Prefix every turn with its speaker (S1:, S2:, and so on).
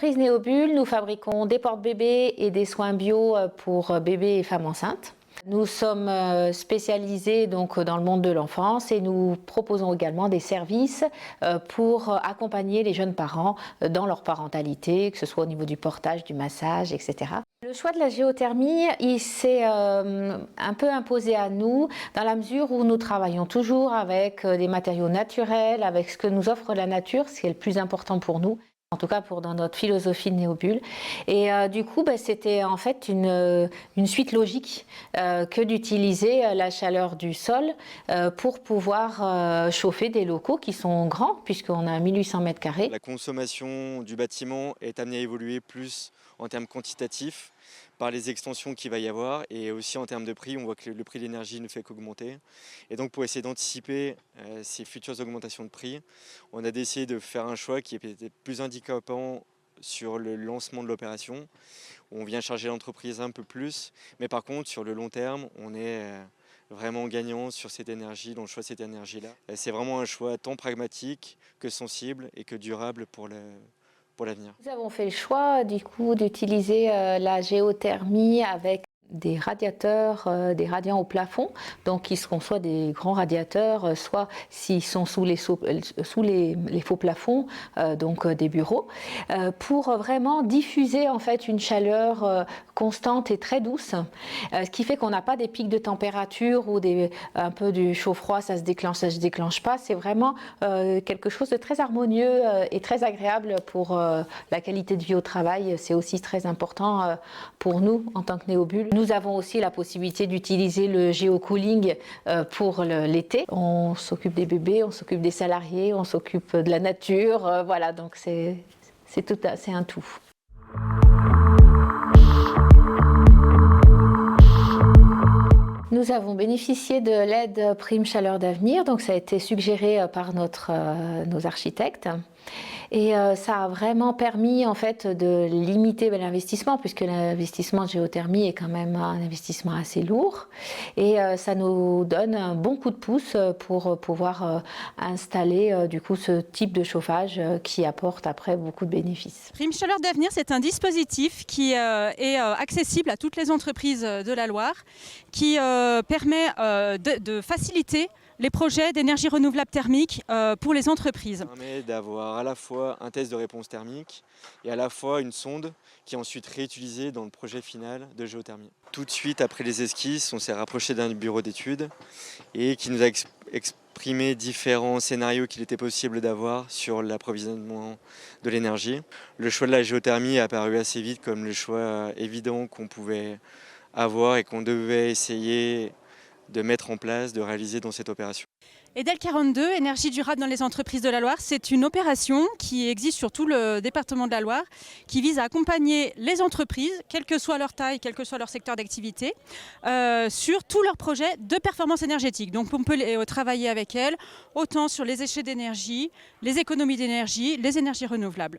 S1: L'entreprise Néobule, nous fabriquons des porte-bébés et des soins bio pour bébés et femmes enceintes. Nous sommes spécialisés donc dans le monde de l'enfance et nous proposons également des services pour accompagner les jeunes parents dans leur parentalité, que ce soit au niveau du portage, du massage, etc. Le choix de la géothermie, il s'est un peu imposé à nous dans la mesure où nous travaillons toujours avec des matériaux naturels, avec ce que nous offre la nature, ce qui est le plus important pour nous. En tout cas dans notre philosophie de Néobule. Et du coup, c'était en fait une suite logique que d'utiliser la chaleur du sol pour pouvoir chauffer des locaux qui sont grands, puisqu'on a 1800 mètres carrés.
S2: La consommation du bâtiment est amenée à évoluer plus en termes quantitatifs par les extensions qu'il va y avoir, et aussi en termes de prix, on voit que le prix de l'énergie ne fait qu'augmenter. Et donc pour essayer d'anticiper ces futures augmentations de prix, on a décidé de faire un choix qui est peut-être plus handicapant sur le lancement de l'opération. On vient charger l'entreprise un peu plus, mais par contre sur le long terme, on est vraiment gagnant sur cette énergie, dans le choix de cette énergie-là. C'est vraiment un choix tant pragmatique que sensible et que durable pour l'avenir.
S1: Nous avons fait le choix du coup d'utiliser la géothermie avec des radiateurs, des radiants au plafond, donc qui seront soit des grands radiateurs, soit s'ils sont sous les faux plafonds, donc des bureaux, pour vraiment diffuser en fait une chaleur constante et très douce, ce qui fait qu'on n'a pas des pics de température ou un peu du chaud-froid, ça se déclenche pas. C'est vraiment quelque chose de très harmonieux et très agréable pour la qualité de vie au travail. C'est aussi très important pour nous en tant que Néobule. Nous avons aussi la possibilité d'utiliser le géocooling pour l'été. On s'occupe des bébés, on s'occupe des salariés, on s'occupe de la nature. Voilà, donc c'est un tout. Nous avons bénéficié de l'aide Prime Chaleur d'Avenir, donc ça a été suggéré par nos architectes. Et ça a vraiment permis en fait de limiter l'investissement, puisque l'investissement de géothermie est quand même un investissement assez lourd. Et ça nous donne un bon coup de pouce pour pouvoir installer du coup ce type de chauffage qui apporte après beaucoup de bénéfices.
S3: Prime Chaleur d'Avenir, c'est un dispositif qui est accessible à toutes les entreprises de la Loire, qui permet de faciliter les projets d'énergie renouvelable thermique pour les entreprises.
S2: Ça permet d'avoir à la fois un test de réponse thermique et à la fois une sonde qui est ensuite réutilisée dans le projet final de géothermie. Tout de suite après les esquisses, on s'est rapproché d'un bureau d'études et qui nous a exprimé différents scénarios qu'il était possible d'avoir sur l'approvisionnement de l'énergie. Le choix de la géothermie est apparu assez vite comme le choix évident qu'on pouvait avoir et qu'on devait essayer de mettre en place, de réaliser dans cette opération.
S3: EDEL 42, énergie durable dans les entreprises de la Loire, c'est une opération qui existe sur tout le département de la Loire, qui vise à accompagner les entreprises, quelle que soit leur taille, quel que soit leur secteur d'activité, sur tous leurs projets de performance énergétique. Donc on peut travailler avec elles, autant sur les échelles d'énergie, les économies d'énergie, les énergies renouvelables.